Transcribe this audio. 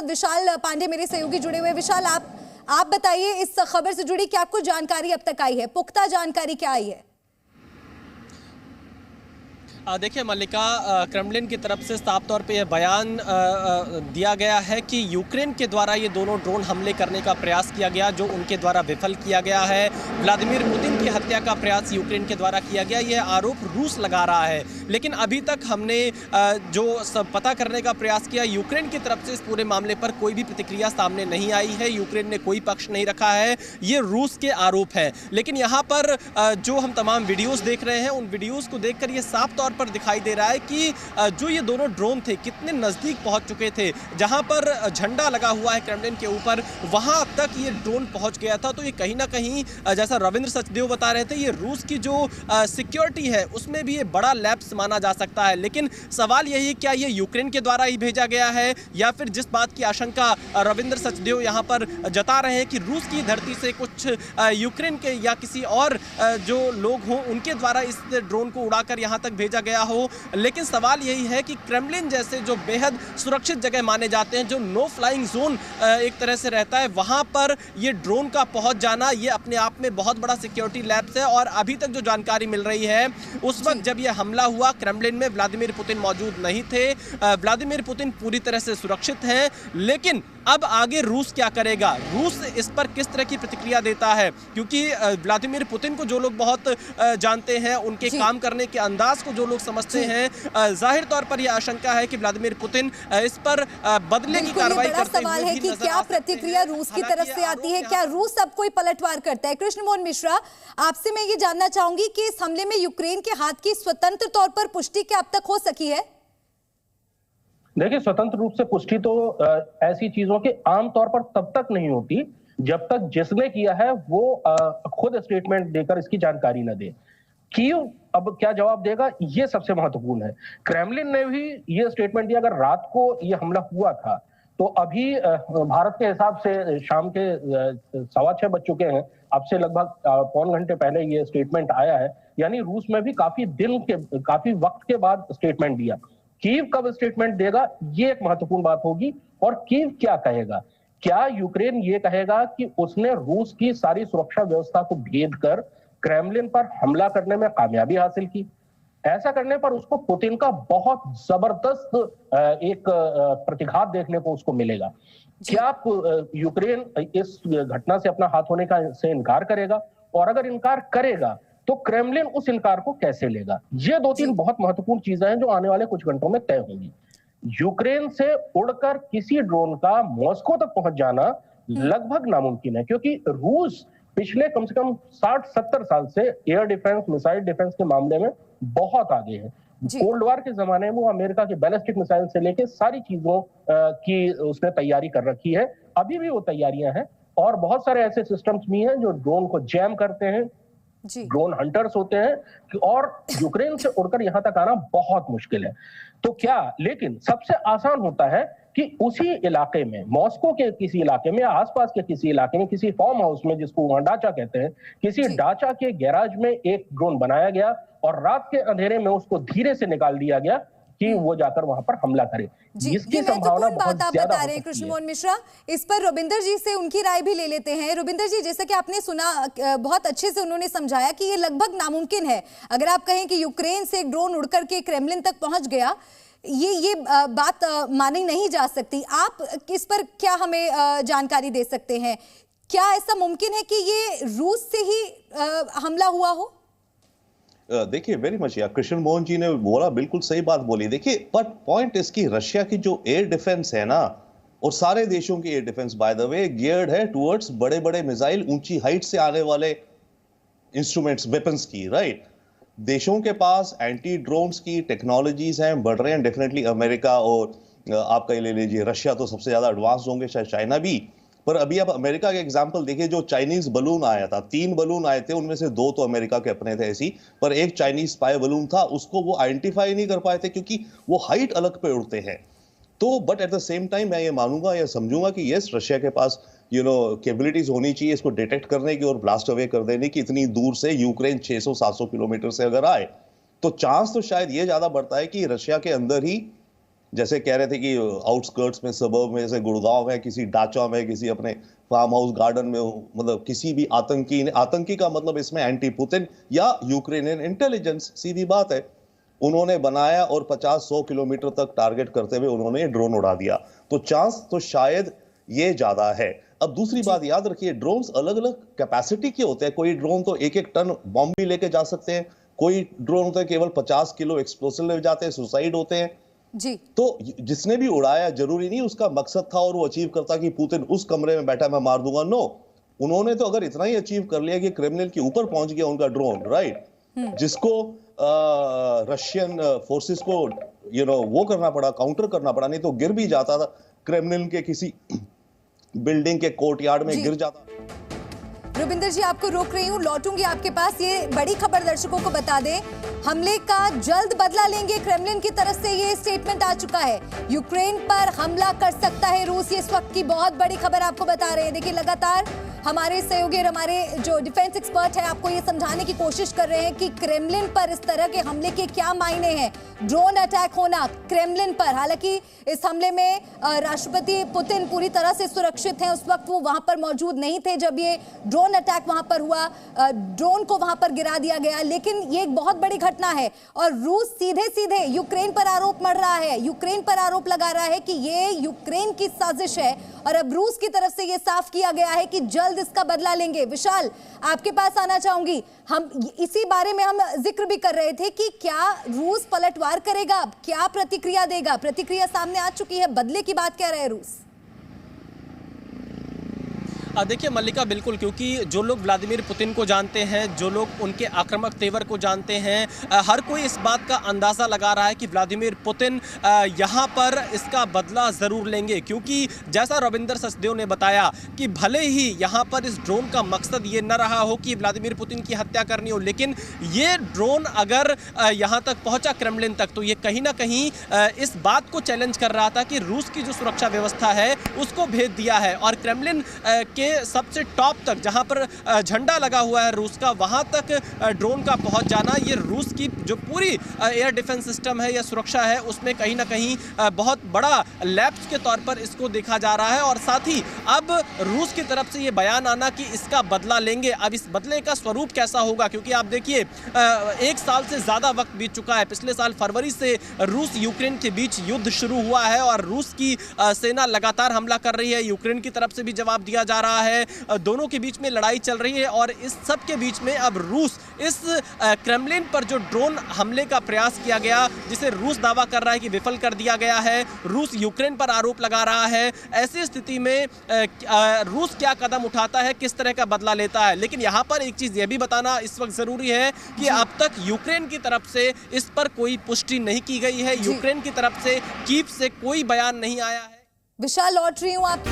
साथ विशाल पांडे मेरे सहयोगी जुड़े हुए। विशाल, आप बताइए, इस खबर से जुड़ी क्या कुछ जानकारी अब तक आई है, पुख्ता जानकारी क्या आई है? देखिए मल्लिका, क्रेमलिन की तरफ से साफ तौर पे यह बयान दिया गया है कि यूक्रेन के द्वारा ये दोनों ड्रोन हमले करने का प्रयास किया गया, जो उनके द्वारा विफल किया गया है। व्लादिमीर पुतिन की हत्या का प्रयास यूक्रेन के द्वारा किया गया, यह आरोप रूस लगा रहा है। लेकिन अभी तक हमने जो सब पता करने का प्रयास किया, यूक्रेन की तरफ से इस पूरे मामले पर कोई भी प्रतिक्रिया सामने नहीं आई है। यूक्रेन ने कोई पक्ष नहीं रखा है, ये रूस के आरोप है। लेकिन यहाँ पर जो हम तमाम वीडियोज़ देख रहे हैं, उन वीडियोज़ को देखकर ये साफ तौर पर दिखाई दे रहा है कि जो ये दोनों ड्रोन थे कितने नजदीक पहुंच चुके थे। जहां पर झंडा लगा हुआ है क्रेमलिन के ऊपर, वहां तक ये ड्रोन पहुंच गया था। तो ये कहीं ना कहीं, जैसा रविंद्र सचदेव बता रहे थे, ये रूस की जो सिक्योरिटी है उसमें भी ये बड़ा लैप्स माना जा सकता है। लेकिन सवाल यही है, क्या ये यूक्रेन के द्वारा ही भेजा गया है, या फिर जिस बात की आशंका रविंद्र सचदेव यहाँ पर जता रहे हैं कि रूस की धरती से कुछ यूक्रेन के या किसी और जो लोग हों उनके द्वारा इस ड्रोन को उड़ाकर यहाँ तक भेजा गया हो। लेकिन सवाल यही है कि क्रेमलिन जैसे जो बेहद सुरक्षित जगह माने जाते हैं, जो नो फ्लाइंग जोन एक तरह से रहता है, वहां पर ये ड्रोन का पहुंच जाना, ये अपने आप में बहुत बड़ा सिक्योरिटी लैप्स है। और अभी तक जो जानकारी मिल रही है, उस वक्त जब यह हमला हुआ, क्रेमलिन में व्लादिमीर पुतिन मौजूद नहीं थे। व्लादिमीर पुतिन पूरी तरह से सुरक्षित हैं। लेकिन अब आगे रूस क्या करेगा, रूस इस पर किस तरह की प्रतिक्रिया देता है, क्योंकि व्लादिमीर पुतिन को जो लोग बहुत जानते हैं, उनके काम करने के अंदाज को जो लोग समझते हैं, जाहिर तौर पर यह आशंका है कि व्लादिमीर पुतिन इस पर बदले की कार्रवाई करते हुए सवाल है कि क्या प्रतिक्रिया रूस की तरफ से आती है, क्या रूस अब कोई पलटवार करता है? कृष्ण मोहन मिश्रा, आपसे मैं ये जानना चाहूंगी कि इस हमले में यूक्रेन के हाथ की स्वतंत्र तौर पर पुष्टि क्या अब तक हो सकी है? देखिए, स्वतंत्र रूप से पुष्टि तो ऐसी चीजों की आमतौर पर तब तक नहीं होती जब तक जिसने किया है वो खुद स्टेटमेंट देकर इसकी जानकारी न दे। कीव अब क्या जवाब देगा, ये सबसे महत्वपूर्ण है। क्रेमलिन ने भी ये स्टेटमेंट दिया, अगर रात को ये हमला हुआ था तो अभी भारत के हिसाब से शाम के 6:15 बज चुके हैं। अब से लगभग पौन घंटे पहले ये स्टेटमेंट आया है, यानी रूस में भी काफी वक्त के बाद स्टेटमेंट दिया। कीव कब स्टेटमेंट देगा, ये एक महत्वपूर्ण बात होगी। और कीव क्या कहेगा? क्या यूक्रेन ये कहेगा कि उसने रूस की सारी सुरक्षा व्यवस्था को भेद कर क्रेमलिन पर हमला करने में कामयाबी हासिल की? ऐसा करने पर उसको पुतिन का बहुत जबरदस्त एक प्रतिघात देखने को उसको मिलेगा। क्या यूक्रेन इस घटना से अपना हाथ होने से इनकार करेगा? और अगर इनकार करेगा तो क्रेमलिन उस इनकार को कैसे लेगा? ये दो तीन बहुत महत्वपूर्ण चीजें हैं जो आने वाले कुछ घंटों में तय होंगी। यूक्रेन से उड़कर किसी ड्रोन का मॉस्को तक पहुंच जाना लगभग नामुमकिन है, क्योंकि रूस पिछले कम से कम 60-70 साल से एयर डिफेंस, मिसाइल डिफेंस के मामले में बहुत आगे है। कोल्ड वॉर के जमाने में वो अमेरिका के बैलिस्टिक मिसाइल से लेकर सारी चीजों की उसने तैयारी कर रखी है। अभी भी वो तैयारियां हैं, और बहुत सारे ऐसे सिस्टम्स भी हैं जो ड्रोन को जैम करते हैं, ड्रोन हंटर्स होते हैं, और यूक्रेन से उड़कर यहां तक आना बहुत मुश्किल है। तो क्या, लेकिन सबसे आसान होता है कि उसी इलाके में, मॉस्को के किसी इलाके में, आसपास के किसी इलाके में, किसी फार्म हाउस में, जिसको वहां डाचा कहते हैं, किसी डाचा के गैराज में एक ड्रोन बनाया गया और रात के अंधेरे में उसको धीरे से निकाल दिया गया कि वो जाकर वहां पर हमला करे। इसकी संभावना बहुत ज्यादा हो सकती है। कृष्ण मोहन मिश्रा, इस पर रुबिंदर जी से उनकी राय भी ले लेते हैं। रुबिंदर जी, जैसा कि आपने सुना, बहुत अच्छे से उन्होंने समझाया कि ये लगभग नामुमकिन है। अगर आप कहें कि यूक्रेन से एक ड्रोन उड़कर के क्रेमलिन तक पहुंच गया, ये बात मानी नहीं जा सकती। आप इस पर क्या हमें जानकारी दे सकते हैं? क्या ऐसा मुमकिन है कि ये रूस से ही हमला हुआ हो? देखिए, वेरी मच यार, कृष्ण मोहन जी ने बोला, बिल्कुल सही बात बोली। देखिए, बट पॉइंट इसकी, रशिया की जो एयर डिफेंस है ना, और सारे देशों की air defence by the way geared है टुवर्ड्स बड़े बड़े मिसाइल, ऊंची हाइट से आने वाले इंस्ट्रूमेंट्स, वेपन्स की, राइट। देशों के पास एंटी ड्रोन्स की टेक्नोलॉजीज हैं, बढ़ रहे हैं डेफिनेटली। अमेरिका और आपका ले लीजिए, रशिया तो सबसे ज्यादा एडवांस होंगे, शायद चाइना भी। पर अभी आप अमेरिका के एग्जाम्पल देखिए, जो चाइनीज बलून आया था, 3 बलून आए थे, उनमें से 2 तो अमेरिका के अपने थे ऐसी, पर एक चाइनीज स्पाई बलून था, उसको वो आइडेंटिफाई नहीं कर पाए थे क्योंकि वो हाइट अलग पे उड़ते हैं। तो but at the same time मैं ये मानूंगा या समझूंगा कि यस, रशिया के पास कैपेबिलिटीज होनी चाहिए इसको डिटेक्ट करने की और ब्लास्ट अवे कर देने की। इतनी दूर से यूक्रेन 600-700 किलोमीटर से अगर आए तो चांस तो शायद ये ज्यादा बढ़ता है कि रशिया के अंदर ही जैसे कह रहे थे कि आउटस्कर्ट्स में, सबर्ब में, जैसे गुड़गांव में, किसी डाचा में, किसी अपने फार्म हाउस गार्डन में, मतलब किसी भी आतंकी का मतलब इसमें एंटी पुतिन या यूक्रेनियन इंटेलिजेंस, सीधी बात है, उन्होंने बनाया और 50-100 किलोमीटर तक टारगेट करते हुए उन्होंने ड्रोन उड़ा दिया। तो चांस तो शायद ये ज्यादा है। अब दूसरी बात याद रखिए, ड्रोन्स अलग अलग कैपेसिटी के होते हैं। कोई ड्रोन तो 1-1 टन बॉम्ब भी लेके जा सकते हैं, कोई ड्रोन होता है केवल 50 किलो एक्सप्लोसिव ले जाते हैं, सुसाइड होते हैं जी। तो जिसने भी उड़ाया जरूरी नहीं उसका मकसद था और वो अचीव करता कि पुतिन उस कमरे में बैठा मैं मार दूंगा। नो, उन्होंने तो अगर इतना ही अचीव कर लिया कि क्रेमलिन के ऊपर पहुंच गया उनका ड्रोन, राइट, जिसको रशियन फोर्सेस को वो करना पड़ा, काउंटर करना पड़ा, नहीं तो गिर भी जाता था, क्रेमलिन के किसी बिल्डिंग के कोर्टयार्ड में गिर जाता। रुबिंदर जी, आपको रोक रही हूँ, लौटूंगी आपके पास। ये बड़ी खबर दर्शकों को बता दें, हमले का जल्द बदला लेंगे, क्रेमलिन की तरफ से ये स्टेटमेंट आ चुका है। यूक्रेन पर हमला कर सकता है रूस, ये इस वक्त की बहुत बड़ी खबर आपको बता रहे हैं। देखिए, लगातार हमारे सहयोगी, हमारे जो डिफेंस एक्सपर्ट है, आपको ये समझाने की कोशिश कर रहे हैं कि क्रेमलिन पर इस तरह के हमले के क्या मायने हैं। ड्रोन अटैक होना क्रेमलिन पर, हालांकि इस हमले में राष्ट्रपति पुतिन पूरी तरह से सुरक्षित हैं, उस वक्त वो वहां पर मौजूद नहीं थे जब ये ड्रोन अटैक वहां पर हुआ, ड्रोन को वहां पर गिरा दिया गया। लेकिन ये एक बहुत बड़ी घटना है और रूस सीधे सीधे यूक्रेन पर आरोप मढ़ रहा है, यूक्रेन पर आरोप लगा रहा है कि ये यूक्रेन की साजिश है और अब रूस की तरफ से ये साफ किया गया है कि जल्द इसका बदला लेंगे। विशाल, आपके पास आना चाहूंगी। हम इसी बारे में हम जिक्र भी कर रहे थे कि क्या रूस पलटवार करेगा, क्या प्रतिक्रिया देगा। प्रतिक्रिया सामने आ चुकी है, बदले की बात कह रहे हैं रूस। देखिए मल्लिका, बिल्कुल, क्योंकि जो लोग व्लादिमीर पुतिन को जानते हैं, जो लोग उनके आक्रामक तेवर को जानते हैं, हर कोई इस बात का अंदाज़ा लगा रहा है कि व्लादिमीर पुतिन यहाँ पर इसका बदला ज़रूर लेंगे। क्योंकि जैसा रविंदर सचदेव ने बताया कि भले ही यहाँ पर इस ड्रोन का मकसद ये न रहा हो कि व्लादिमीर पुतिन की हत्या करनी हो, लेकिन ये ड्रोन अगर यहाँ तक पहुँचा क्रेमलिन तक, तो ये कहीं ना कहीं इस बात को चैलेंज कर रहा था कि रूस की जो सुरक्षा व्यवस्था है उसको भेद दिया है और क्रेमलिन के सबसे टॉप तक, जहां पर झंडा लगा हुआ है रूस का, वहां तक ड्रोन का पहुंच जाना, ये रूस की जो पूरी एयर डिफेंस सिस्टम है या सुरक्षा है उसमें कहीं ना कहीं बहुत बड़ा लैप्स के तौर पर इसको देखा जा रहा है। और साथ ही अब रूस की तरफ से ये बयान आना कि इसका बदला लेंगे, अब इस बदले का स्वरूप कैसा होगा, क्योंकि आप देखिए 1 साल से ज़्यादा वक्त बीत चुका है। पिछले साल फरवरी से रूस यूक्रेन के बीच युद्ध शुरू हुआ है और रूस की सेना लगातार हमला कर रही है, यूक्रेन की तरफ से भी जवाब दिया जा रहा है, दोनों के बीच में लड़ाई चल रही है और इस सब के बीच में अब रूस इस क्रेमलिन पर जो ड्रोन हमले का प्रयास किया गया, जिसे रूस दावा कर रहा है कि विफल कर दिया गया है, रूस यूक्रेन पर आरोप लगा रहा है, ऐसी स्थिति में रूस क्या कदम उठाता है, किस तरह का बदला लेता है। लेकिन यहाँ पर एक चीज़ यह भी बताना इस वक्त ज़रूरी है कि अब तक यूक्रेन की तरफ से इस पर कोई पुष्टि नहीं की गई है, यूक्रेन की तरफ से कीव से कोई बयान नहीं आया है। विशाल, लौट रही हूँ आप।